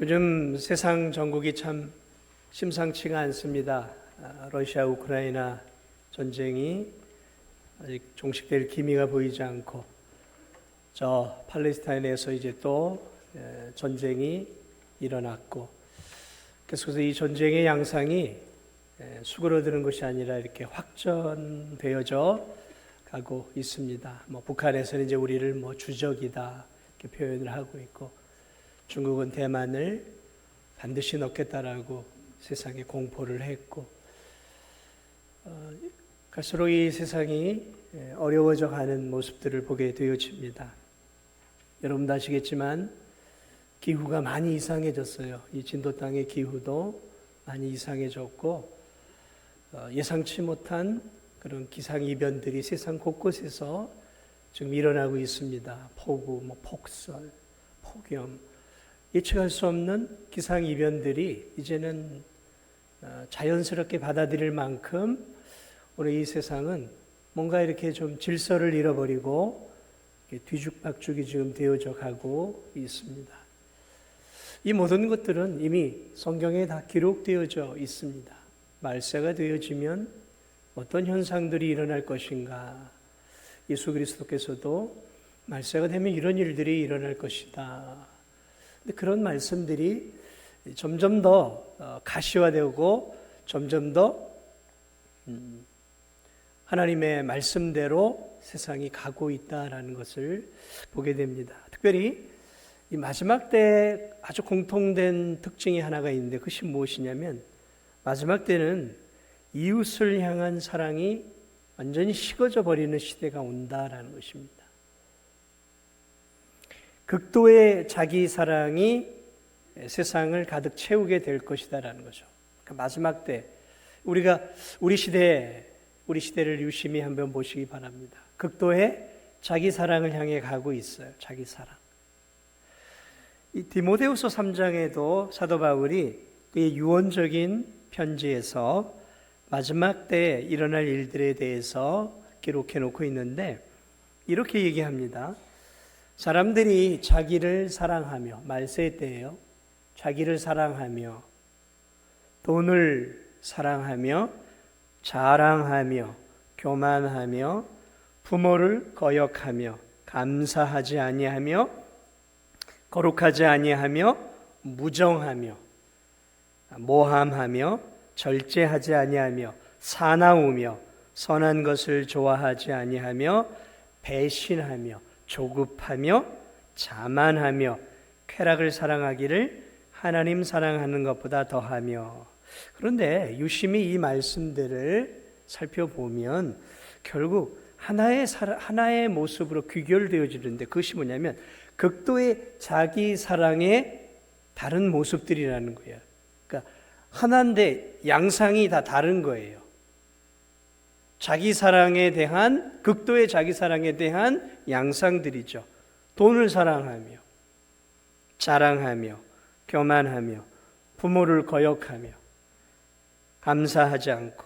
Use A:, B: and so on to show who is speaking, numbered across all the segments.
A: 요즘 세상 전국이 참 심상치가 않습니다. 러시아 우크라이나 전쟁이 아직 종식될 기미가 보이지 않고 저 팔레스타인에서 이제 또 전쟁이 일어났고 계속해서 이 전쟁의 양상이 수그러드는 것이 아니라 이렇게 확전되어져 가고 있습니다. 북한에서는 이제 우리를 주적이다 이렇게 표현을 하고 있고, 중국은 대만을 반드시 넣겠다라고 세상에 공포를 했고, 갈수록 이 세상이 어려워져 가는 모습들을 보게 되어집니다. 여러분도 아시겠지만 기후가 많이 이상해졌어요. 이 진도 땅의 기후도 많이 이상해졌고, 예상치 못한 그런 기상이변들이 세상 곳곳에서 지금 일어나고 있습니다. 폭우, 폭설, 폭염, 예측할 수 없는 기상이변들이 이제는 자연스럽게 받아들일 만큼 우리 이 세상은 뭔가 이렇게 좀 질서를 잃어버리고 뒤죽박죽이 지금 되어져 가고 있습니다. 이 모든 것들은 이미 성경에 다 기록되어져 있습니다. 말세가 되어지면 어떤 현상들이 일어날 것인가, 예수 그리스도께서도 말세가 되면 이런 일들이 일어날 것이다. 근데 그런 말씀들이 점점 더 가시화되고 점점 더 하나님의 말씀대로 세상이 가고 있다라는 것을 보게 됩니다. 특별히 이 마지막 때 아주 공통된 특징이 하나가 있는데, 그것이 무엇이냐면 마지막 때는 이웃을 향한 사랑이 완전히 식어져 버리는 시대가 온다라는 것입니다. 극도의 자기 사랑이 세상을 가득 채우게 될 것이다라는 거죠. 그러니까 마지막 때 우리 시대를 유심히 한번 보시기 바랍니다. 극도의 자기 사랑을 향해 가고 있어요. 자기 사랑. 이 디모데후서 3장에도 사도 바울이 그의 유언적인 편지에서 마지막 때에 일어날 일들에 대해서 기록해 놓고 있는데, 이렇게 얘기합니다. 사람들이 자기를 사랑하며, 말세 때예요. 자기를 사랑하며, 돈을 사랑하며, 자랑하며, 교만하며, 부모를 거역하며, 감사하지 아니하며, 거룩하지 아니하며, 무정하며, 모함하며, 절제하지 아니하며, 사나우며, 선한 것을 좋아하지 아니하며, 배신하며, 조급하며, 자만하며, 쾌락을 사랑하기를 하나님 사랑하는 것보다 더하며. 그런데 유심히 이 말씀들을 살펴보면 결국 하나의 모습으로 귀결되어지는데, 그것이 뭐냐면 극도의 자기 사랑의 다른 모습들이라는 거예요. 그러니까 하나인데 양상이 다 다른 거예요. 자기 사랑에 대한, 극도의 자기 사랑에 대한 양상들이죠. 돈을 사랑하며, 자랑하며, 교만하며, 부모를 거역하며, 감사하지 않고,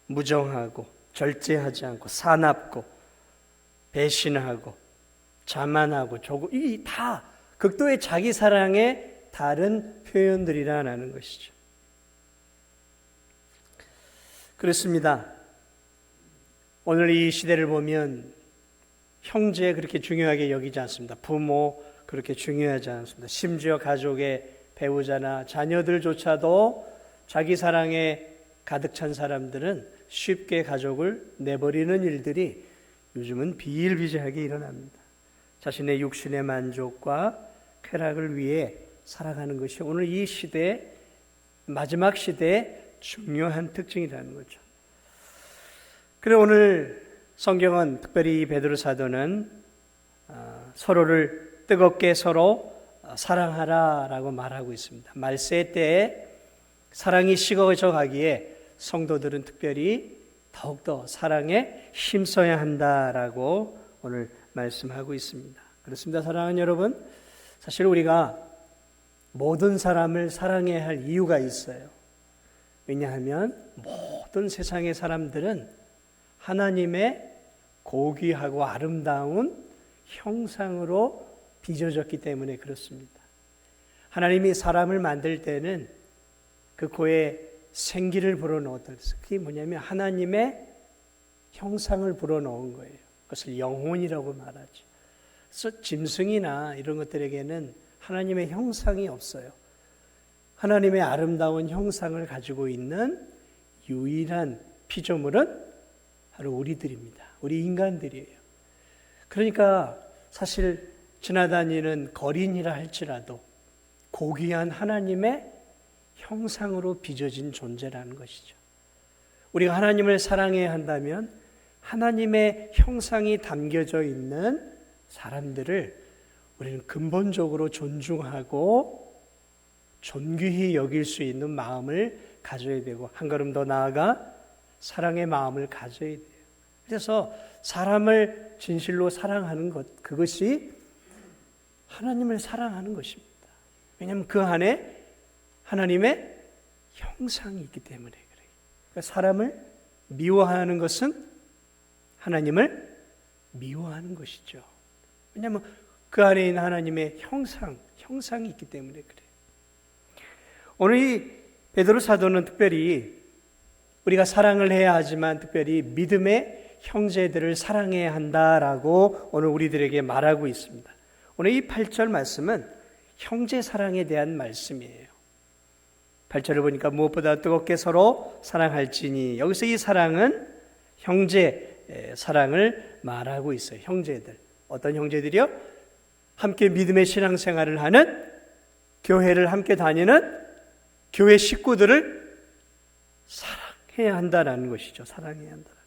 A: 무정하고, 절제하지 않고, 사납고, 배신하고, 자만하고, 이 다 극도의 자기 사랑의 다른 표현들이라는 것이죠. 그렇습니다. 오늘 이 시대를 보면 형제 그렇게 중요하게 여기지 않습니다. 부모 그렇게 중요하지 않습니다. 심지어 가족의 배우자나 자녀들조차도 자기 사랑에 가득 찬 사람들은 쉽게 가족을 내버리는 일들이 요즘은 비일비재하게 일어납니다. 자신의 육신의 만족과 쾌락을 위해 살아가는 것이 오늘 이 시대, 마지막 시대의 중요한 특징이라는 거죠. 그래 오늘 성경은, 특별히 베드로 사도는 서로를 뜨겁게 서로 사랑하라라고 말하고 있습니다. 말세 때에 사랑이 식어져 가기에 성도들은 특별히 더욱더 사랑에 힘써야 한다라고 오늘 말씀하고 있습니다. 그렇습니다. 사랑하는 여러분, 사실 우리가 모든 사람을 사랑해야 할 이유가 있어요. 왜냐하면 모든 세상의 사람들은 하나님의 고귀하고 아름다운 형상으로 빚어졌기 때문에 그렇습니다. 하나님이 사람을 만들 때는 그 코에 생기를 불어넣었다. 그게 뭐냐면 하나님의 형상을 불어넣은 거예요. 그것을 영혼이라고 말하죠. 그래서 짐승이나 이런 것들에게는 하나님의 형상이 없어요. 하나님의 아름다운 형상을 가지고 있는 유일한 피조물은 바로 우리들입니다. 우리 인간들이에요. 그러니까 사실 지나다니는 거린이라 할지라도 고귀한 하나님의 형상으로 빚어진 존재라는 것이죠. 우리가 하나님을 사랑해야 한다면 하나님의 형상이 담겨져 있는 사람들을 우리는 근본적으로 존중하고 존귀히 여길 수 있는 마음을 가져야 되고 한 걸음 더 나아가 사랑의 마음을 가져야 돼요. 그래서 사람을 진실로 사랑하는 것, 그것이 하나님을 사랑하는 것입니다. 왜냐하면 그 안에 하나님의 형상이 있기 때문에 그래요. 그러니까 사람을 미워하는 것은 하나님을 미워하는 것이죠. 왜냐하면 그 안에 있는 하나님의 형상이 있기 때문에 그래요. 오늘 이 베드로 사도는 특별히 우리가 사랑을 해야 하지만 특별히 믿음의 형제들을 사랑해야 한다라고 오늘 우리들에게 말하고 있습니다. 오늘 이 8절 말씀은 형제 사랑에 대한 말씀이에요. 8절을 보니까 무엇보다 뜨겁게 서로 사랑할지니, 여기서 이 사랑은 형제 사랑을 말하고 있어요. 형제들. 어떤 형제들이요? 함께 믿음의 신앙생활을 하는, 교회를 함께 다니는 교회 식구들을 사랑해야 한다는 것이죠. 사랑해야 한다는 거죠.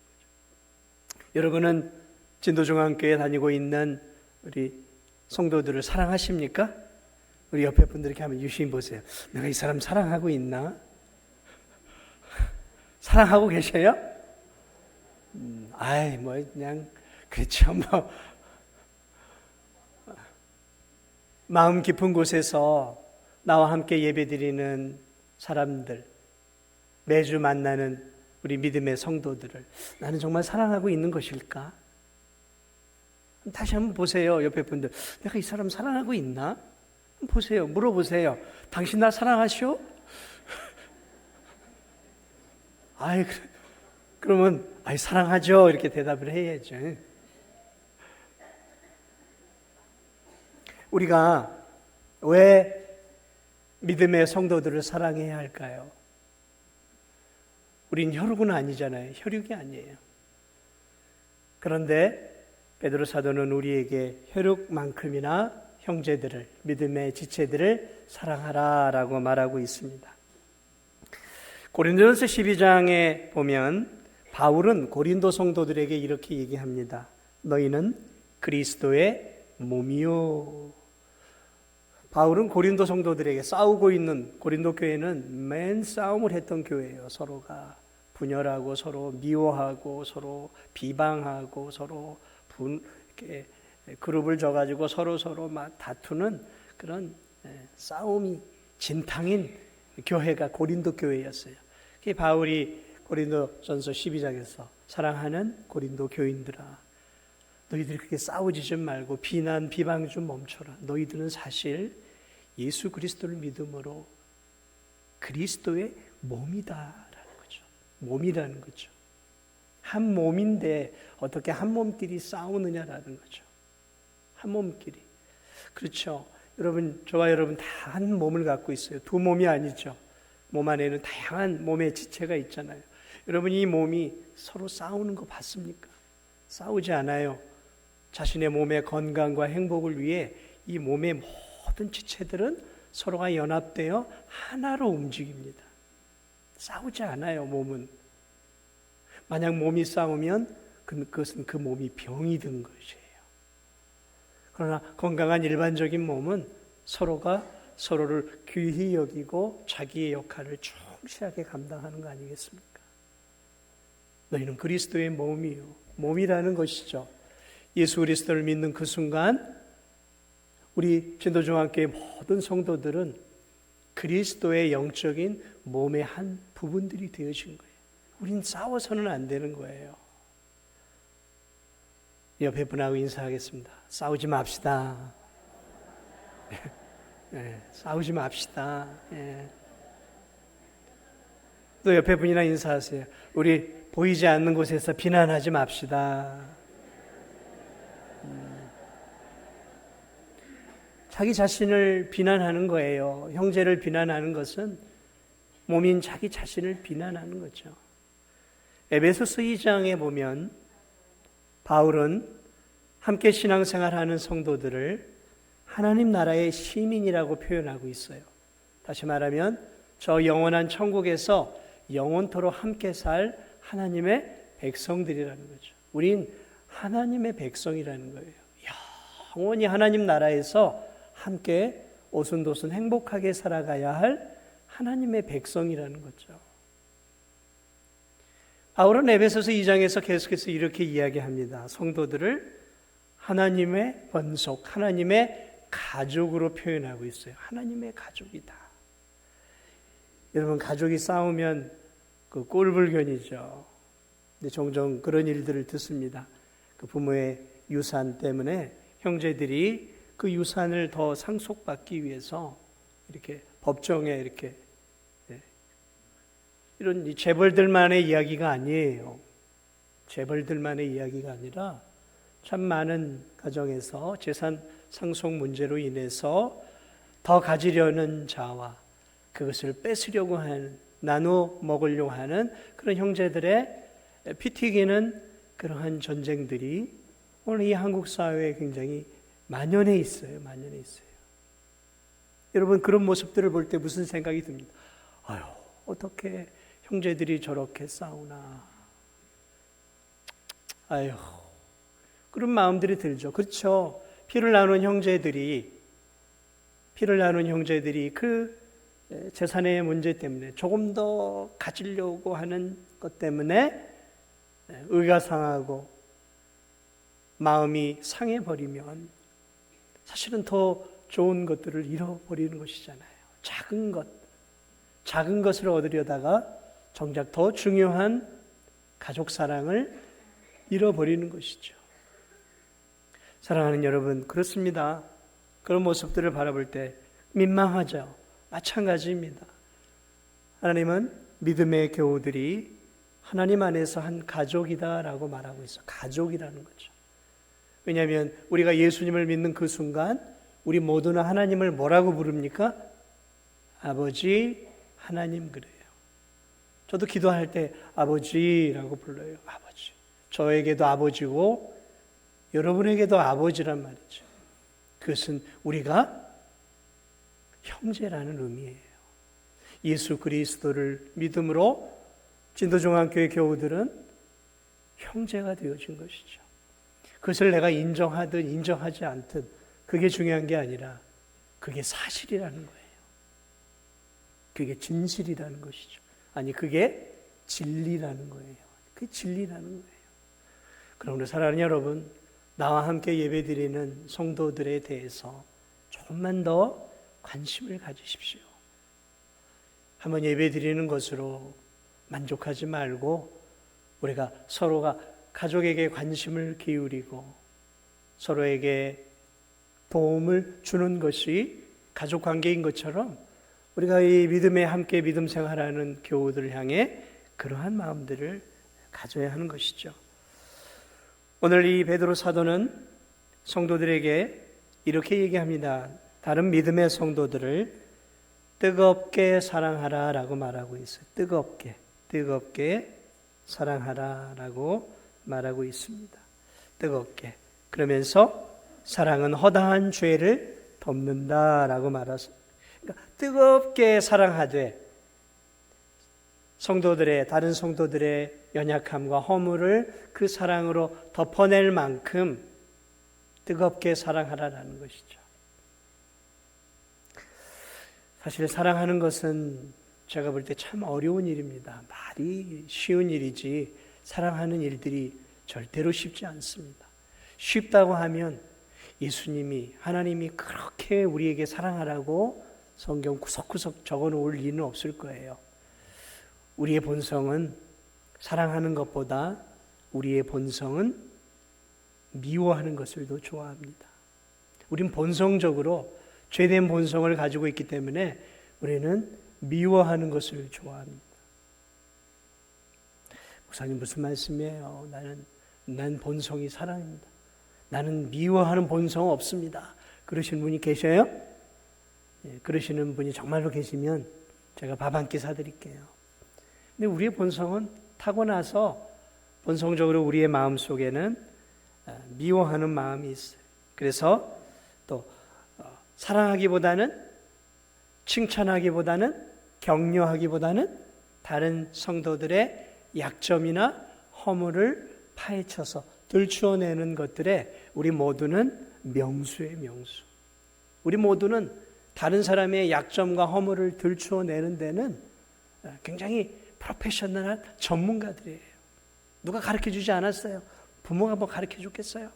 A: 여러분은 진도중앙교회 다니고 있는 우리 성도들을 사랑하십니까? 우리 옆에 분들에게 한번 유심히 보세요. 내가 이 사람 사랑하고 있나? 사랑하고 계셔요? 그냥 그렇죠. 마음 깊은 곳에서 나와 함께 예배드리는 사람들, 매주 만나는 우리 믿음의 성도들을 나는 정말 사랑하고 있는 것일까? 다시 한번 보세요. 옆에 분들, 내가 이 사람 사랑하고 있나? 보세요. 물어보세요. 당신 나 사랑하시오? 그러면 사랑하죠. 이렇게 대답을 해야죠. 우리가 왜 믿음의 성도들을 사랑해야 할까요? 우린 혈육은 아니잖아요. 혈육이 아니에요. 그런데 베드로 사도는 우리에게 혈육만큼이나 형제들을, 믿음의 지체들을 사랑하라라고 말하고 있습니다. 고린도전서 12장에 보면 바울은 고린도 성도들에게 이렇게 얘기합니다. 너희는 그리스도의 몸이요. 바울은 고린도 성도들에게 싸우고 있는, 고린도 교회는 맨 싸움을 했던 교회예요. 서로가 분열하고 서로 미워하고 서로 비방하고 서로 이렇게 그룹을 져가지고 서로 막 다투는 그런 싸움이 진탕인 교회가 고린도 교회였어요. 그게 바울이 고린도전서 12장에서 사랑하는 고린도 교인들아, 너희들이 그렇게 싸우지 좀 말고 비난 비방 좀 멈춰라. 너희들은 사실 예수 그리스도를 믿음으로 그리스도의 몸이다라는 거죠. 몸이라는 거죠. 한 몸인데 어떻게 한 몸끼리 싸우느냐라는 거죠. 한 몸끼리. 그렇죠. 여러분, 저와 여러분 다 한 몸을 갖고 있어요. 두 몸이 아니죠. 몸 안에는 다양한 몸의 지체가 있잖아요. 여러분, 이 몸이 서로 싸우는 거 봤습니까? 싸우지 않아요. 자신의 몸의 건강과 행복을 위해 이 몸의 모든 지체들은 서로가 연합되어 하나로 움직입니다. 싸우지 않아요, 몸은. 만약 몸이 싸우면 그것은 그 몸이 병이 든 것이에요. 그러나 건강한 일반적인 몸은 서로가 서로를 귀히 여기고 자기의 역할을 충실하게 감당하는 거 아니겠습니까? 너희는 그리스도의 몸이요. 몸이라는 것이죠. 예수 그리스도를 믿는 그 순간 우리 진도중앙교회 모든 성도들은 그리스도의 영적인 몸의 한 부분들이 되어진 거예요. 우린 싸워서는 안 되는 거예요. 옆에 분하고 인사하겠습니다. 싸우지 맙시다. 싸우지 맙시다. 또 옆에 분이랑 인사하세요. 우리 보이지 않는 곳에서 비난하지 맙시다. 자기 자신을 비난하는 거예요. 형제를 비난하는 것은 몸인 자기 자신을 비난하는 거죠. 에베소서 2장에 보면 바울은 함께 신앙생활하는 성도들을 하나님 나라의 시민이라고 표현하고 있어요. 다시 말하면 저 영원한 천국에서 영원토록 함께 살 하나님의 백성들이라는 거죠. 우린 하나님의 백성이라는 거예요. 영원히 하나님 나라에서 함께 오순도순 행복하게 살아가야 할 하나님의 백성이라는 거죠. 바울은 에베소서 2장에서 계속해서 이렇게 이야기합니다. 성도들을 하나님의 권속, 하나님의 가족으로 표현하고 있어요. 하나님의 가족이다. 여러분, 가족이 싸우면 그 꼴불견이죠. 근데 종종 그런 일들을 듣습니다. 그 부모의 유산 때문에 형제들이 그 유산을 더 상속받기 위해서 이렇게 법정에 이렇게 이런 재벌들만의 이야기가 아니에요. 재벌들만의 이야기가 아니라 참 많은 가정에서 재산 상속 문제로 인해서 더 가지려는 자와 그것을 뺏으려고 하는, 나눠 먹으려고 하는 그런 형제들의 피 튀기는 그러한 전쟁들이 오늘 이 한국 사회에 굉장히 만연해 있어요. 만연해 있어요. 여러분, 그런 모습들을 볼 때 무슨 생각이 듭니다. 아유, 어떻게 형제들이 저렇게 싸우나. 아유, 그런 마음들이 들죠. 그렇죠. 피를 나눈 형제들이 그 재산의 문제 때문에 조금 더 가지려고 하는 것 때문에 의가 상하고 마음이 상해버리면 사실은 더 좋은 것들을 잃어버리는 것이잖아요. 작은 것을 얻으려다가 정작 더 중요한 가족 사랑을 잃어버리는 것이죠. 사랑하는 여러분, 그렇습니다. 그런 모습들을 바라볼 때 민망하죠. 마찬가지입니다. 하나님은 믿음의 교우들이 하나님 안에서 한 가족이다라고 말하고 있어요. 가족이라는 거죠. 왜냐하면 우리가 예수님을 믿는 그 순간 우리 모두는 하나님을 뭐라고 부릅니까? 아버지, 하나님 그래요. 저도 기도할 때 아버지라고 불러요. 아버지. 저에게도 아버지고 여러분에게도 아버지란 말이죠. 그것은 우리가 형제라는 의미예요. 예수 그리스도를 믿음으로 진도중앙교회 교우들은 형제가 되어진 것이죠. 그것을 내가 인정하든 인정하지 않든 그게 중요한 게 아니라 그게 사실이라는 거예요. 그게 진실이라는 것이죠. 아니, 그게 진리라는 거예요. 그게 진리라는 거예요. 그러므로 사랑하는 여러분, 나와 함께 예배드리는 성도들에 대해서 조금만 더 관심을 가지십시오. 한번 예배드리는 것으로 만족하지 말고 우리가 서로가 가족에게 관심을 기울이고 서로에게 도움을 주는 것이 가족 관계인 것처럼 우리가 이 믿음에 함께 믿음 생활하는 교우들을 향해 그러한 마음들을 가져야 하는 것이죠. 오늘 이 베드로 사도는 성도들에게 이렇게 얘기합니다. 다른 믿음의 성도들을 뜨겁게 사랑하라 라고 말하고 있어요. 뜨겁게 사랑하라 라고 말하고 있습니다. 뜨겁게. 그러면서 사랑은 허다한 죄를 덮는다 라고 말하습니다. 그러니까 뜨겁게 사랑하되 다른 성도들의 연약함과 허물을 그 사랑으로 덮어낼 만큼 뜨겁게 사랑하라라는 것이죠. 사실 사랑하는 것은 제가 볼 때 참 어려운 일입니다. 말이 쉬운 일이지 사랑하는 일들이 절대로 쉽지 않습니다. 쉽다고 하면 예수님이, 하나님이 그렇게 우리에게 사랑하라고 성경 구석구석 적어놓을 리는 없을 거예요. 우리의 본성은 사랑하는 것보다 우리의 본성은 미워하는 것을 더 좋아합니다. 우린 본성적으로 죄된 본성을 가지고 있기 때문에 우리는 미워하는 것을 좋아합니다. 목사님 무슨 말씀이에요? 난 본성이 사랑입니다. 나는 미워하는 본성 없습니다. 그러시는 분이 계셔요? 예, 그러시는 분이 정말로 계시면 제가 밥 한 끼 사드릴게요. 근데 우리의 본성은 타고나서 본성적으로 우리의 마음 속에는 미워하는 마음이 있어요. 그래서 또 사랑하기보다는, 칭찬하기보다는, 격려하기보다는 다른 성도들의 약점이나 허물을 파헤쳐서 들추어내는 것들에 우리 모두는 명수예요, 명수. 우리 모두는 다른 사람의 약점과 허물을 들추어내는 데는 굉장히 프로페셔널한 전문가들이에요. 누가 가르쳐주지 않았어요. 부모가 뭐 가르쳐줬겠어요.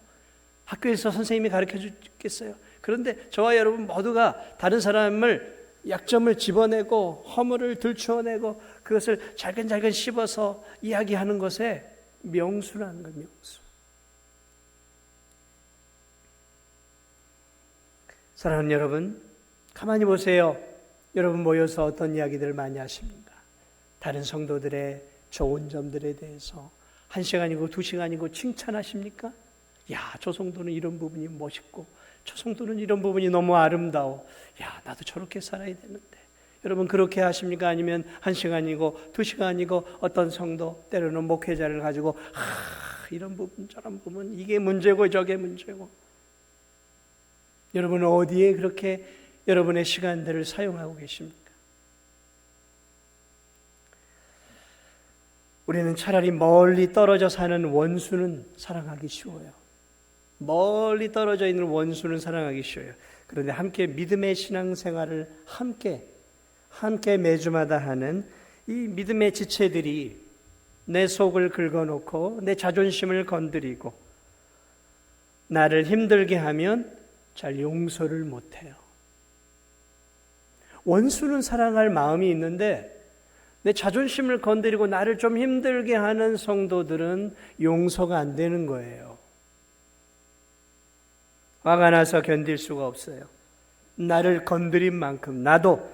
A: 학교에서 선생님이 가르쳐줬겠어요. 그런데 저와 여러분 모두가 다른 사람을 약점을 집어내고 허물을 들추어내고 그것을 잘근잘근 씹어서 이야기하는 것에 명수라는 거예요. 명수. 사랑하는 여러분, 가만히 보세요. 여러분 모여서 어떤 이야기들을 많이 하십니까? 다른 성도들의 좋은 점들에 대해서 1시간이고 2시간이고 칭찬하십니까? 야, 저 성도는 이런 부분이 멋있고 저 성도는 이런 부분이 너무 아름다워. 야, 나도 저렇게 살아야 되는데. 여러분 그렇게 하십니까? 아니면 1시간이고 2시간이고 어떤 성도, 때로는 목회자를 가지고 이런 부분 저런 부분 이게 문제고 저게 문제고. 여러분은 어디에 그렇게 여러분의 시간들을 사용하고 계십니까? 우리는 차라리 멀리 떨어져 사는 원수는 사랑하기 쉬워요. 멀리 떨어져 있는 원수는 사랑하기 쉬워요. 그런데 함께 믿음의 신앙생활을 함께 매주마다 하는 이 믿음의 지체들이 내 속을 긁어놓고 내 자존심을 건드리고 나를 힘들게 하면 잘 용서를 못해요. 원수는 사랑할 마음이 있는데 내 자존심을 건드리고 나를 좀 힘들게 하는 성도들은 용서가 안 되는 거예요. 화가 나서 견딜 수가 없어요. 나를 건드린 만큼 나도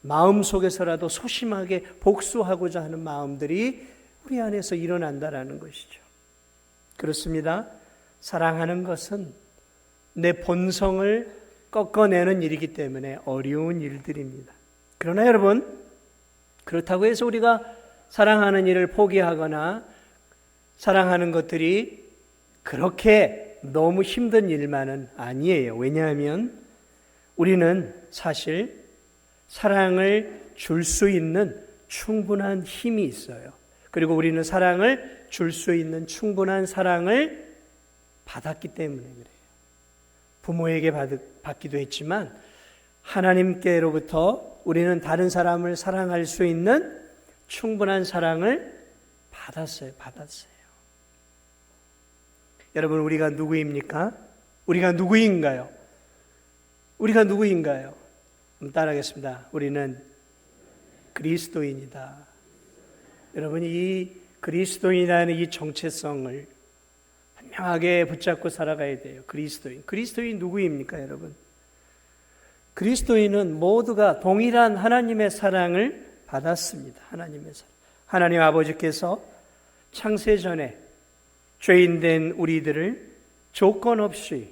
A: 마음속에서라도 소심하게 복수하고자 하는 마음들이 우리 안에서 일어난다라는 것이죠. 그렇습니다. 사랑하는 것은 내 본성을 꺾어내는 일이기 때문에 어려운 일들입니다. 그러나 여러분, 그렇다고 해서 우리가 사랑하는 일을 포기하거나 사랑하는 것들이 그렇게 너무 힘든 일만은 아니에요. 왜냐하면 우리는 사실 사랑을 줄 수 있는 충분한 힘이 있어요. 그리고 우리는 사랑을 줄 수 있는 충분한 사랑을 받았기 때문에 그래요. 부모에게 받기도 했지만 하나님께로부터 우리는 다른 사람을 사랑할 수 있는 충분한 사랑을 받았어요. 여러분, 우리가 누구입니까? 우리가 누구인가요? 따라하겠습니다. 우리는 그리스도인이다. 여러분, 이 그리스도인이라는 이 정체성을 분명하게 붙잡고 살아가야 돼요. 그리스도인 누구입니까, 여러분? 그리스도인은 모두가 동일한 하나님의 사랑을 받았습니다. 하나님의 사랑. 하나님 아버지께서 창세 전에 죄인된 우리들을 조건 없이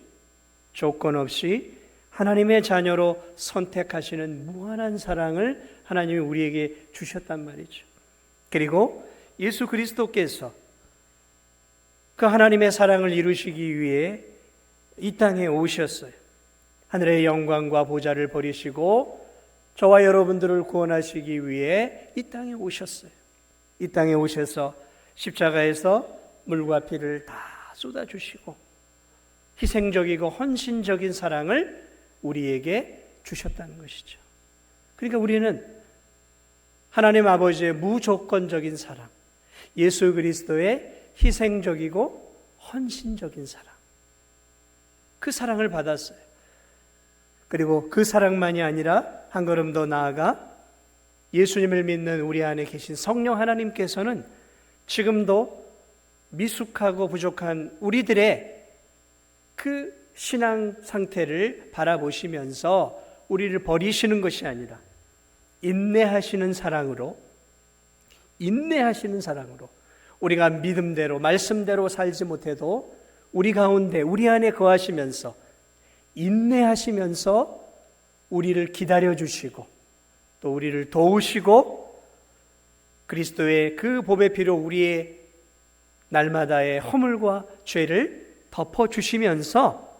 A: 하나님의 자녀로 선택하시는 무한한 사랑을 하나님이 우리에게 주셨단 말이죠. 그리고 예수 그리스도께서 그 하나님의 사랑을 이루시기 위해 이 땅에 오셨어요. 하늘의 영광과 보좌를 버리시고 저와 여러분들을 구원하시기 위해 이 땅에 오셨어요. 이 땅에 오셔서 십자가에서 물과 피를 다 쏟아주시고 희생적이고 헌신적인 사랑을 우리에게 주셨다는 것이죠. 그러니까 우리는 하나님 아버지의 무조건적인 사랑, 예수 그리스도의 희생적이고 헌신적인 사랑, 그 사랑을 받았어요. 그리고 그 사랑만이 아니라 한 걸음 더 나아가 예수님을 믿는 우리 안에 계신 성령 하나님께서는 지금도 미숙하고 부족한 우리들의 그 신앙 상태를 바라보시면서 우리를 버리시는 것이 아니라 인내하시는 사랑으로 우리가 믿음대로 말씀대로 살지 못해도 우리 가운데 우리 안에 거하시면서 인내하시면서 우리를 기다려주시고 또 우리를 도우시고 그리스도의 그 보배 피로 우리의 날마다의 허물과 죄를 덮어주시면서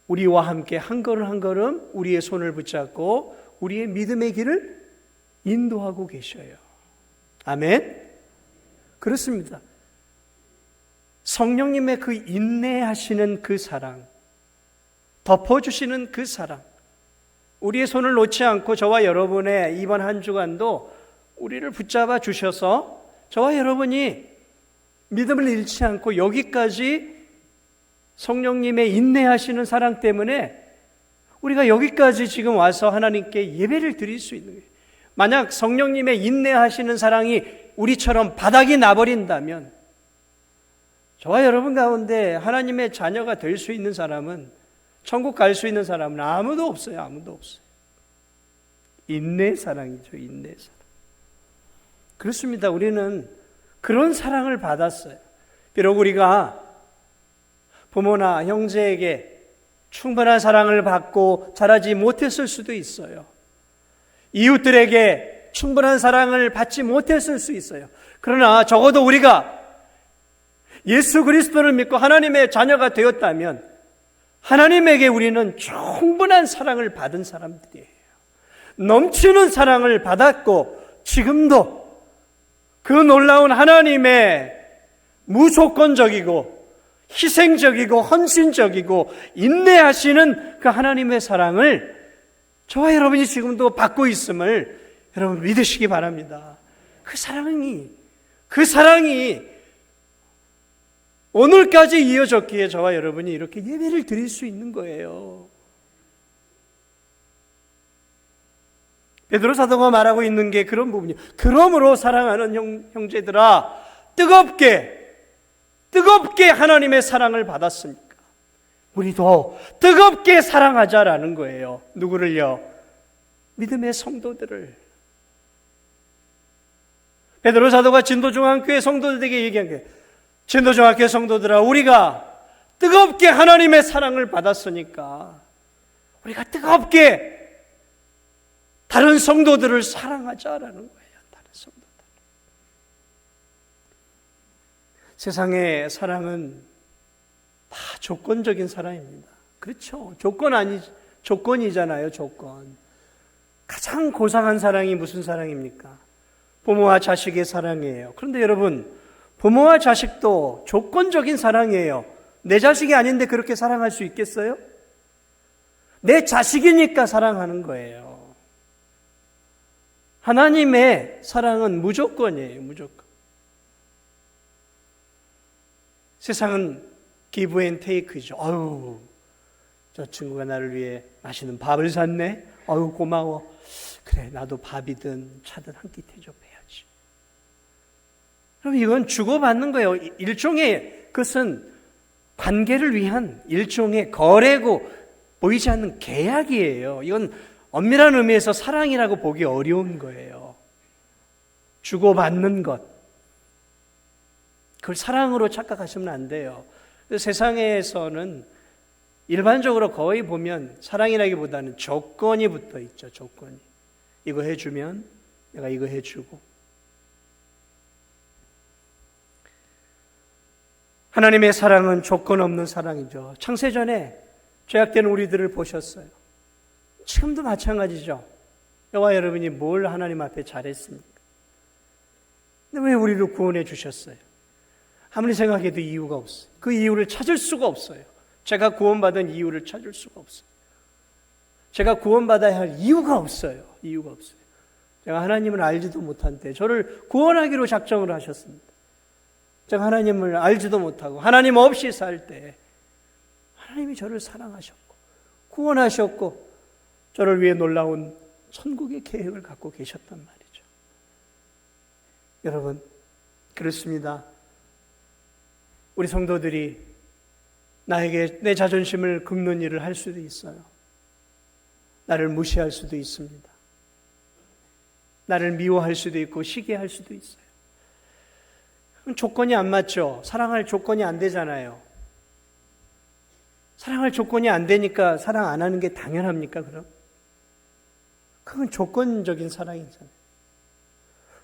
A: 우리와 함께 한 걸음 한 걸음 우리의 손을 붙잡고 우리의 믿음의 길을 인도하고 계셔요. 아멘. 그렇습니다. 성령님의 그 인내하시는 그 사랑, 덮어주시는 그 사랑, 우리의 손을 놓지 않고 저와 여러분의 이번 한 주간도 우리를 붙잡아 주셔서 저와 여러분이 믿음을 잃지 않고 여기까지 성령님의 인내하시는 사랑 때문에 우리가 여기까지 지금 와서 하나님께 예배를 드릴 수 있는 거예요. 만약 성령님의 인내하시는 사랑이 우리처럼 바닥이 나버린다면 저와 여러분 가운데 하나님의 자녀가 될 수 있는 사람은, 천국 갈 수 있는 사람은 아무도 없어요. 아무도 없어요. 인내 사랑이죠. 인내 사랑. 그렇습니다. 우리는 그런 사랑을 받았어요. 비록 우리가 부모나 형제에게 충분한 사랑을 받고 자라지 못했을 수도 있어요. 이웃들에게 충분한 사랑을 받지 못했을 수 있어요. 그러나 적어도 우리가 예수 그리스도를 믿고 하나님의 자녀가 되었다면 하나님에게 우리는 충분한 사랑을 받은 사람들이에요. 넘치는 사랑을 받았고 지금도 그 놀라운 하나님의 무조건적이고 희생적이고 헌신적이고 인내하시는 그 하나님의 사랑을 저와 여러분이 지금도 받고 있음을 여러분 믿으시기 바랍니다. 그 사랑이 오늘까지 이어졌기에 저와 여러분이 이렇게 예배를 드릴 수 있는 거예요. 베드로 사도가 말하고 있는 게 그런 부분이에요. 그러므로 사랑하는 형제들아, 뜨겁게 하나님의 사랑을 받았으니까 우리도 뜨겁게 사랑하자라는 거예요. 누구를요? 믿음의 성도들을. 베드로 사도가 진도중앙교회 성도들에게 얘기한 게, 진도중앙교회 성도들아, 우리가 뜨겁게 하나님의 사랑을 받았으니까 우리가 뜨겁게 다른 성도들을 사랑하자라는 거예요. 다른 성도들. 세상의 사랑은 다 조건적인 사랑입니다. 그렇죠. 조건이잖아요. 조건. 가장 고상한 사랑이 무슨 사랑입니까? 부모와 자식의 사랑이에요. 그런데 여러분, 부모와 자식도 조건적인 사랑이에요. 내 자식이 아닌데 그렇게 사랑할 수 있겠어요? 내 자식이니까 사랑하는 거예요. 하나님의 사랑은 무조건이에요. 무조건. 세상은 give and take이죠. 아유, 저 친구가 나를 위해 맛있는 밥을 샀네. 아유, 고마워. 그래, 나도 밥이든 차든 한 끼 대접해야지. 그럼 이건 주고받는 거예요. 일종의, 그것은 관계를 위한 일종의 거래고 보이지 않는 계약이에요. 이건 엄밀한 의미에서 사랑이라고 보기 어려운 거예요. 주고받는 것. 그걸 사랑으로 착각하시면 안 돼요. 세상에서는 일반적으로 거의 보면 사랑이라기보다는 조건이 붙어 있죠. 조건이. 이거 해주면 내가 이거 해주고. 하나님의 사랑은 조건 없는 사랑이죠. 창세전에 죄악된 우리들을 보셨어요. 지금도 마찬가지죠. 저와 여러분이 뭘 하나님 앞에 잘했습니까? 근데 왜 우리를 구원해 주셨어요? 아무리 생각해도 이유가 없어요. 그 이유를 찾을 수가 없어요. 제가 구원받은 이유를 찾을 수가 없어요. 제가 구원받아야 할 이유가 없어요. 이유가 없어요. 제가 하나님을 알지도 못한 때 저를 구원하기로 작정을 하셨습니다. 제가 하나님을 알지도 못하고 하나님 없이 살 때 하나님이 저를 사랑하셨고 구원하셨고 저를 위해 놀라운 천국의 계획을 갖고 계셨단 말이죠. 여러분, 그렇습니다. 우리 성도들이 나에게 내 자존심을 긁는 일을 할 수도 있어요. 나를 무시할 수도 있습니다. 나를 미워할 수도 있고 시기할 수도 있어요. 조건이 안 맞죠. 사랑할 조건이 안 되잖아요. 사랑할 조건이 안 되니까 사랑 안 하는 게 당연합니까, 그럼? 그건 조건적인 사랑이잖아요.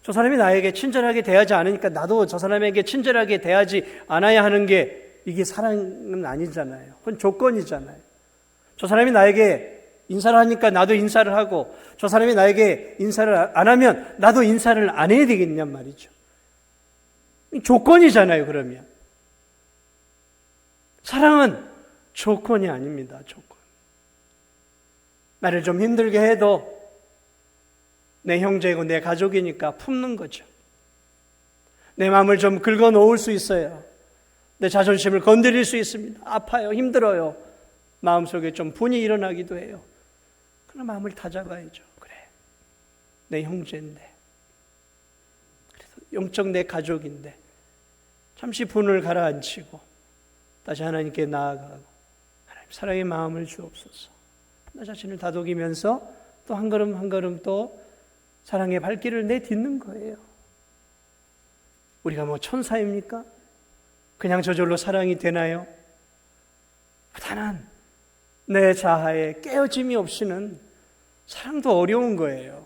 A: 저 사람이 나에게 친절하게 대하지 않으니까 나도 저 사람에게 친절하게 대하지 않아야 하는 게 이게 사랑은 아니잖아요. 그건 조건이잖아요. 저 사람이 나에게 인사를 하니까 나도 인사를 하고, 저 사람이 나에게 인사를 안 하면 나도 인사를 안 해야 되겠냔 말이죠. 조건이잖아요, 그러면. 사랑은 조건이 아닙니다, 조건. 나를 좀 힘들게 해도 내 형제고 내 가족이니까 품는 거죠. 내 마음을 좀 긁어 놓을 수 있어요. 내 자존심을 건드릴 수 있습니다. 아파요, 힘들어요. 마음속에 좀 분이 일어나기도 해요. 그럼 마음을 다잡아야죠. 그래, 내 형제인데, 그래서 영적 내 가족인데 잠시 분을 가라앉히고 다시 하나님께 나아가고, 하나님 사랑의 마음을 주옵소서. 나 자신을 다독이면서 또 한 걸음 한 걸음 또 사랑의 발길을 내딛는 거예요. 우리가 뭐 천사입니까? 그냥 저절로 사랑이 되나요? 부단한 내 자아에 깨어짐이 없이는 사랑도 어려운 거예요.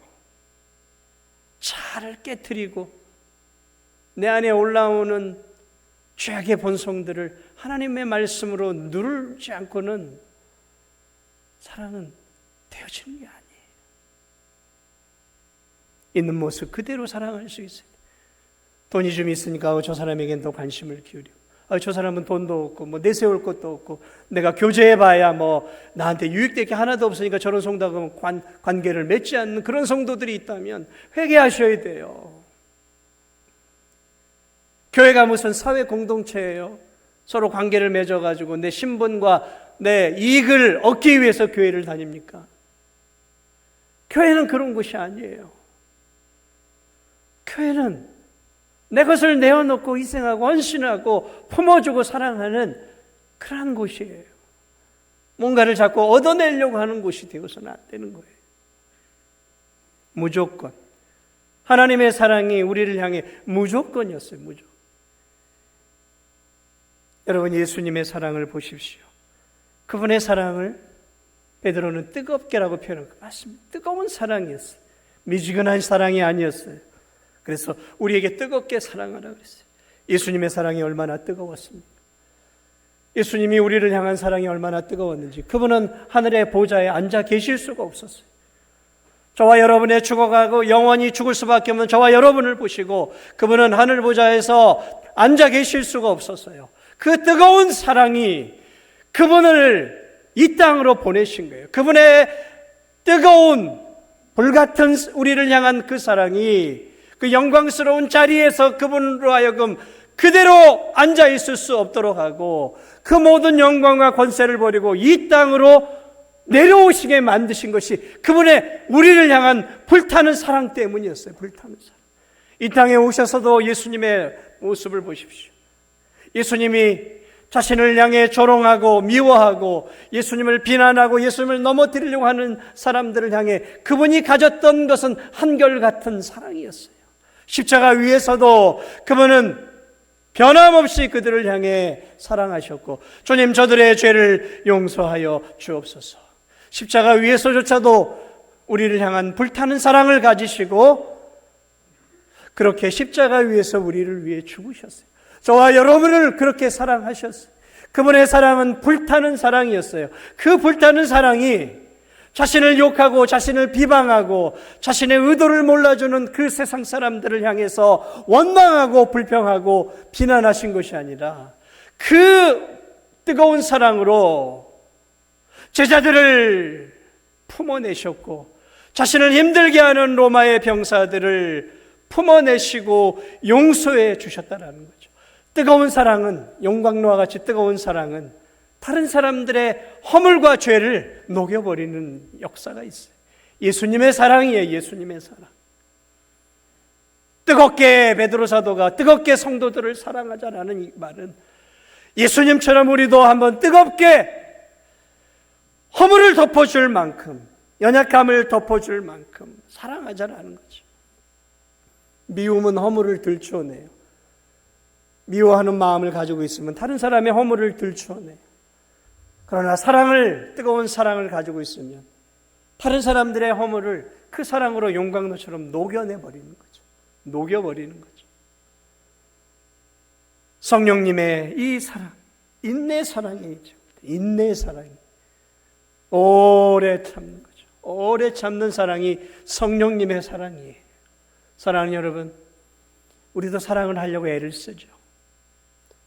A: 자아를 깨트리고 내 안에 올라오는 죄악의 본성들을 하나님의 말씀으로 누르지 않고는 사랑은 되어지는 게 아니에요. 있는 모습 그대로 사랑할 수 있어요. 돈이 좀 있으니까 저 사람에겐 더 관심을 기울이고, 저 사람은 돈도 없고 뭐 내세울 것도 없고 내가 교제해봐야 뭐 나한테 유익될 게 하나도 없으니까 저런 성도하고 관계를 맺지 않는 그런 성도들이 있다면 회개하셔야 돼요. 교회가 무슨 사회 공동체예요? 서로 관계를 맺어가지고 내 신분과 내 이익을 얻기 위해서 교회를 다닙니까? 교회는 그런 곳이 아니에요. 교회는 내 것을 내어놓고 희생하고 헌신하고 품어주고 사랑하는 그러한 곳이에요. 뭔가를 자꾸 얻어내려고 하는 곳이 되어서는 안 되는 거예요. 무조건 하나님의 사랑이 우리를 향해 무조건이었어요. 무조건. 여러분, 예수님의 사랑을 보십시오. 그분의 사랑을 베드로는 뜨겁게라고 표현한 거 맞습니다. 뜨거운 사랑이었어요. 미지근한 사랑이 아니었어요. 그래서 우리에게 뜨겁게 사랑하라 그랬어요. 예수님의 사랑이 얼마나 뜨거웠습니까? 예수님이 우리를 향한 사랑이 얼마나 뜨거웠는지, 그분은 하늘의 보좌에 앉아 계실 수가 없었어요. 저와 여러분의 죽어가고 영원히 죽을 수밖에 없는 저와 여러분을 보시고 그분은 하늘 보좌에서 앉아 계실 수가 없었어요. 그 뜨거운 사랑이 그분을 이 땅으로 보내신 거예요. 그분의 뜨거운 불같은 우리를 향한 그 사랑이 그 영광스러운 자리에서 그분으로 하여금 그대로 앉아 있을 수 없도록 하고 그 모든 영광과 권세를 버리고 이 땅으로 내려오시게 만드신 것이 그분의 우리를 향한 불타는 사랑 때문이었어요. 불타는 사랑. 이 땅에 오셔서도 예수님의 모습을 보십시오. 예수님이 자신을 향해 조롱하고 미워하고 예수님을 비난하고 예수님을 넘어뜨리려고 하는 사람들을 향해 그분이 가졌던 것은 한결같은 사랑이었어요. 십자가 위에서도 그분은 변함없이 그들을 향해 사랑하셨고, 주님 저들의 죄를 용서하여 주옵소서. 십자가 위에서조차도 우리를 향한 불타는 사랑을 가지시고 그렇게 십자가 위에서 우리를 위해 죽으셨어요. 저와 여러분을 그렇게 사랑하셨어요. 그분의 사랑은 불타는 사랑이었어요. 그 불타는 사랑이 자신을 욕하고 자신을 비방하고 자신의 의도를 몰라주는 그 세상 사람들을 향해서 원망하고 불평하고 비난하신 것이 아니라 그 뜨거운 사랑으로 제자들을 품어내셨고 자신을 힘들게 하는 로마의 병사들을 품어내시고 용서해 주셨다는 거죠. 뜨거운 사랑은, 용광로와 같이 뜨거운 사랑은 다른 사람들의 허물과 죄를 녹여버리는 역사가 있어요. 예수님의 사랑이에요. 예수님의 사랑. 뜨겁게 베드로 사도가 뜨겁게 성도들을 사랑하자라는 이 말은 예수님처럼 우리도 한번 뜨겁게 허물을 덮어줄 만큼 연약함을 덮어줄 만큼 사랑하자라는 거죠. 미움은 허물을 들추어내요. 미워하는 마음을 가지고 있으면 다른 사람의 허물을 들추어내요. 그러나 뜨거운 사랑을 가지고 있으면 다른 사람들의 허물을 그 사랑으로 용광로처럼 녹여내버리는 거죠. 녹여버리는 거죠. 성령님의 이 사랑, 인내 사랑이죠. 인내 사랑이. 오래 참는 거죠. 오래 참는 사랑이 성령님의 사랑이에요. 사랑하는 여러분, 우리도 사랑을 하려고 애를 쓰죠.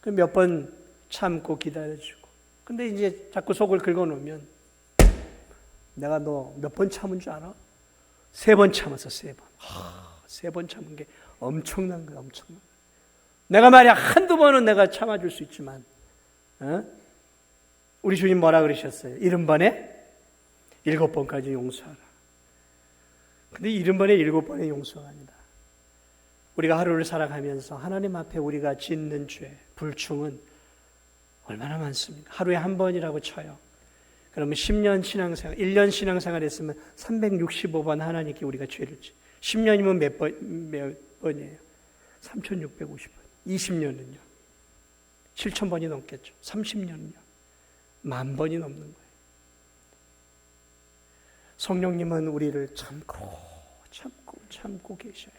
A: 몇 번 참고 기다려주고. 근데 이제 자꾸 속을 긁어놓으면 내가 너 몇 번 참은 줄 알아? 3번 참았어, 3번. 3번 참은 게 엄청난 거야, 엄청난 거야. 내가 말이야, 한두 번은 내가 참아줄 수 있지만, 우리 주님 뭐라 그러셨어요? 70번에 7번까지 용서하라. 근데 70번에 7번의 용서가 아니다. 우리가 하루를 살아가면서 하나님 앞에 우리가 짓는 죄, 불충은 얼마나 많습니까? 하루에 한 번이라고 쳐요. 그러면 10년 신앙생활, 1년 신앙생활 했으면 365번 하나님께 우리가 죄를 지. 10년이면 몇 번이에요? 3650번. 20년은요? 7000번이 넘겠죠. 30년은요? 10,000번이 넘는 거예요. 성령님은 우리를 참고 계셔요.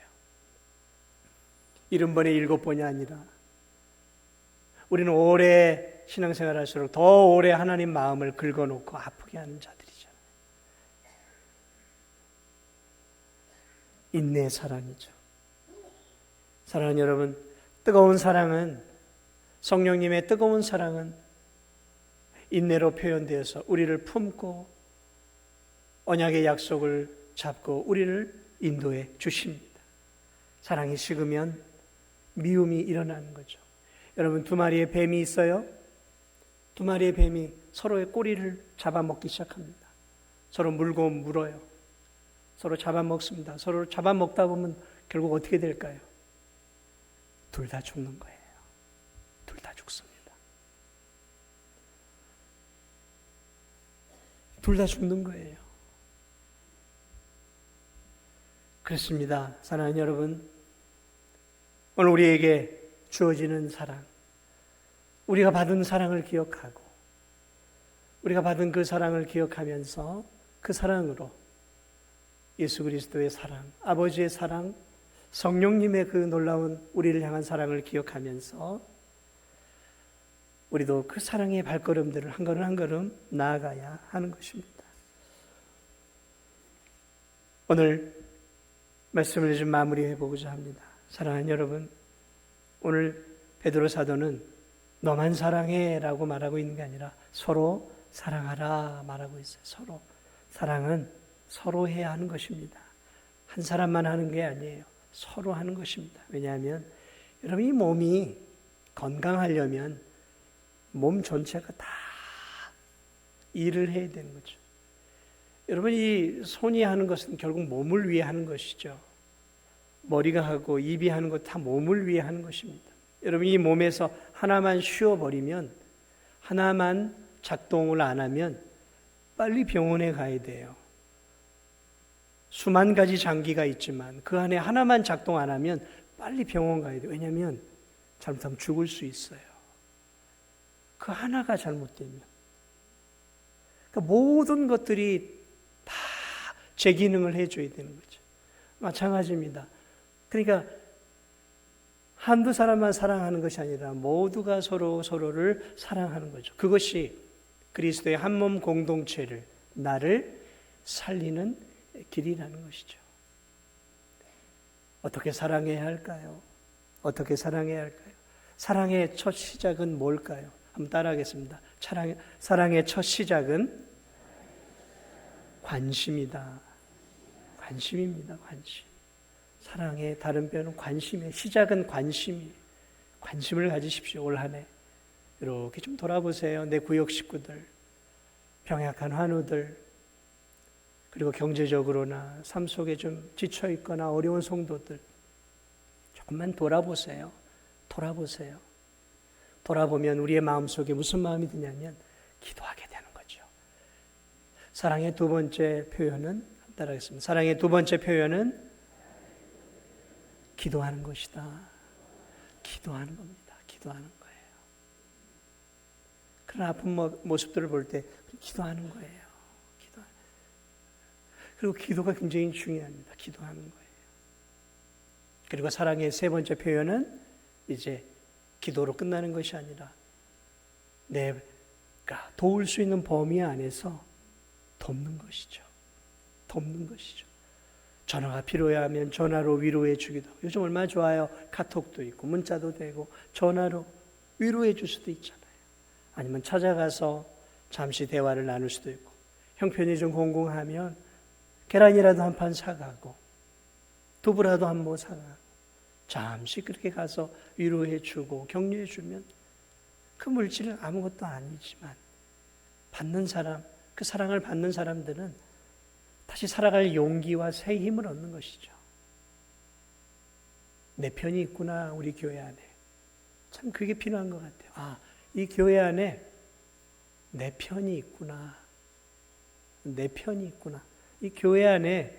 A: 70번에 7번이 아니라 우리는 오래 신앙생활 할수록 더 오래 하나님 마음을 긁어놓고 아프게 하는 자들이잖아요. 인내의 사랑이죠. 사랑하는 여러분, 뜨거운 사랑은, 성령님의 뜨거운 사랑은 인내로 표현되어서 우리를 품고 언약의 약속을 잡고 우리를 인도해 주십니다. 사랑이 식으면 미움이 일어나는 거죠. 여러분, 2마리의 뱀이 있어요. 2마리의 뱀이 서로의 꼬리를 잡아먹기 시작합니다. 서로 물고 물어요. 서로 잡아먹습니다. 서로 잡아먹다 보면 결국 어떻게 될까요? 둘 다 죽는 거예요. 둘 다 죽습니다. 둘 다 죽는 거예요. 그렇습니다. 사랑하는 여러분, 오늘 우리에게 주어지는 사랑, 우리가 받은 사랑을 기억하고 우리가 받은 그 사랑을 기억하면서 그 사랑으로 예수 그리스도의 사랑, 아버지의 사랑, 성령님의 그 놀라운 우리를 향한 사랑을 기억하면서 우리도 그 사랑의 발걸음들을 한 걸음 한 걸음 나아가야 하는 것입니다. 오늘 말씀을 좀 마무리해 보고자 합니다. 사랑하는 여러분, 오늘 베드로 사도는 너만 사랑해라고 말하고 있는 게 아니라 서로 사랑하라 말하고 있어요. 서로. 사랑은 서로 해야 하는 것입니다. 한 사람만 하는 게 아니에요. 서로 하는 것입니다. 왜냐하면 여러분, 이 몸이 건강하려면 몸 전체가 다 일을 해야 되는 거죠. 여러분, 이 손이 하는 것은 결국 몸을 위해 하는 것이죠. 머리가 하고 입이 하는 것 다 몸을 위해 하는 것입니다. 여러분, 이 몸에서 하나만 쉬어버리면, 하나만 작동을 안 하면 빨리 병원에 가야 돼요. 수만 가지 장기가 있지만 그 안에 하나만 작동 안 하면 빨리 병원 가야 돼요. 왜냐하면 잘못하면 죽을 수 있어요. 그 하나가 잘못되면. 그러니까 모든 것들이 다 제 기능을 해줘야 되는 거죠. 마찬가지입니다. 그러니까 한두 사람만 사랑하는 것이 아니라 모두가 서로를 사랑하는 거죠. 그것이 그리스도의 한 몸 공동체를, 나를 살리는 길이라는 것이죠. 어떻게 사랑해야 할까요? 어떻게 사랑해야 할까요? 사랑의 첫 시작은 뭘까요? 한번 따라하겠습니다. 사랑의 첫 시작은 관심이다. 관심입니다. 관심. 사랑의 다른 표현은 관심이에요. 시작은 관심이에요. 관심을 가지십시오. 올 한 해 이렇게 좀 돌아보세요. 내 구역 식구들, 병약한 환우들, 그리고 경제적으로나 삶 속에 좀 지쳐있거나 어려운 성도들, 조금만 돌아보세요. 돌아보세요. 돌아보면 우리의 마음속에 무슨 마음이 드냐면 기도하게 되는 거죠. 사랑의 두 번째 표현은, 따라하겠습니다. 사랑의 두 번째 표현은 기도하는 것이다. 기도하는 겁니다. 기도하는 거예요. 그런 아픈 모습들을 볼 때 기도하는 거예요. 그리고 기도가 굉장히 중요합니다. 기도하는 거예요. 그리고 사랑의 세 번째 표현은 이제 기도로 끝나는 것이 아니라 내가 도울 수 있는 범위 안에서 돕는 것이죠. 돕는 것이죠. 전화가 필요해 하면 전화로 위로해 주기도 하고, 요즘 얼마나 좋아요. 카톡도 있고 문자도 되고 전화로 위로해 줄 수도 있잖아요. 아니면 찾아가서 잠시 대화를 나눌 수도 있고, 형편이 좀 공공하면 계란이라도 한 판 사가고 두부라도 한 모 사가고 잠시 그렇게 가서 위로해 주고 격려해 주면 그 물질은 아무것도 아니지만 받는 사람, 그 사랑을 받는 사람들은 다시 살아갈 용기와 새 힘을 얻는 것이죠. 내 편이 있구나, 우리 교회 안에. 참 그게 필요한 것 같아요. 이 교회 안에 내 편이 있구나. 내 편이 있구나. 이 교회 안에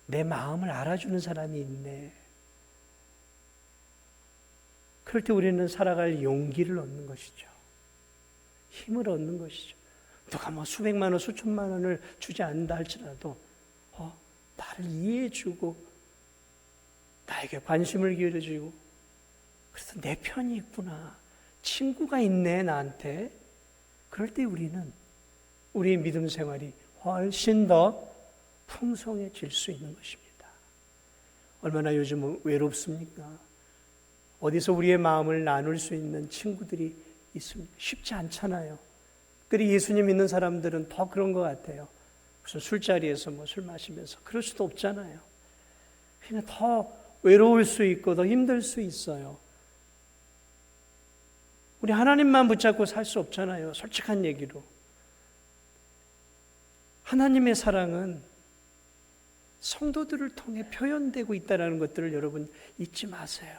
A: 내 마음을 알아주는 사람이 있네. 그럴 때 우리는 살아갈 용기를 얻는 것이죠. 힘을 얻는 것이죠. 누가 수백만 원, 수천만 원을 주지 않는다 할지라도 나를 이해해주고 나에게 관심을 기울여주고, 그래서 내 편이 있구나, 친구가 있네 나한테. 그럴 때 우리는 우리의 믿음 생활이 훨씬 더 풍성해질 수 있는 것입니다. 얼마나 요즘은 외롭습니까? 어디서 우리의 마음을 나눌 수 있는 친구들이 있습니까? 쉽지 않잖아요. 특별히 예수님 믿는 사람들은 더 그런 것 같아요. 무슨 술자리에서 술 마시면서 그럴 수도 없잖아요. 그냥 더 외로울 수 있고 더 힘들 수 있어요. 우리 하나님만 붙잡고 살 수 없잖아요. 솔직한 얘기로. 하나님의 사랑은 성도들을 통해 표현되고 있다는 것들을 여러분 잊지 마세요.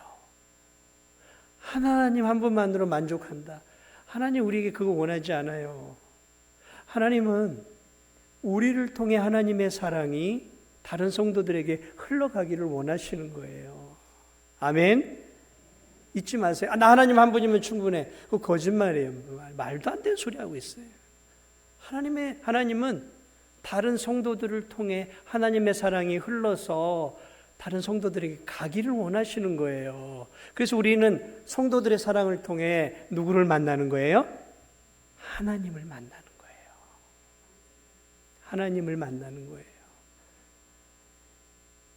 A: 하나님 한 분만으로 만족한다. 하나님 우리에게 그거 원하지 않아요. 하나님은 우리를 통해 하나님의 사랑이 다른 성도들에게 흘러가기를 원하시는 거예요. 아멘? 잊지 마세요. 나 하나님 한 분이면 충분해. 그거 거짓말이에요. 말도 안 되는 소리 하고 있어요. 하나님은 다른 성도들을 통해 하나님의 사랑이 흘러서 다른 성도들에게 가기를 원하시는 거예요. 그래서 우리는 성도들의 사랑을 통해 누구를 만나는 거예요? 하나님을 만나는 거예요. 하나님을 만나는 거예요.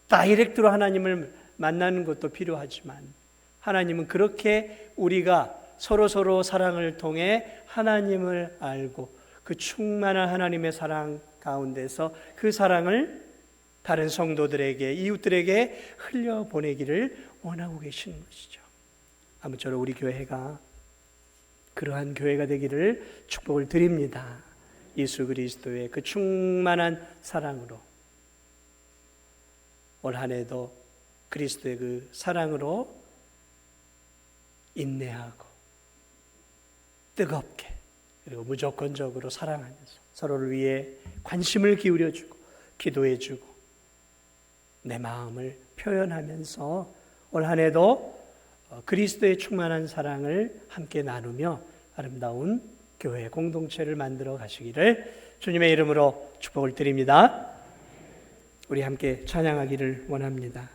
A: 다이렉트로 하나님을 만나는 것도 필요하지만 하나님은 그렇게 우리가 서로 사랑을 통해 하나님을 알고 그 충만한 하나님의 사랑 가운데서 그 사랑을 다른 성도들에게, 이웃들에게 흘려보내기를 원하고 계시는 것이죠. 아무쪼록 우리 교회가 그러한 교회가 되기를 축복을 드립니다. 예수 그리스도의 그 충만한 사랑으로 올 한 해도 그리스도의 그 사랑으로 인내하고 뜨겁게 그리고 무조건적으로 사랑하면서 서로를 위해 관심을 기울여주고 기도해주고 내 마음을 표현하면서 올 한 해도 그리스도의 충만한 사랑을 함께 나누며 아름다운 교회 공동체를 만들어 가시기를 주님의 이름으로 축복을 드립니다. 우리 함께 찬양하기를 원합니다.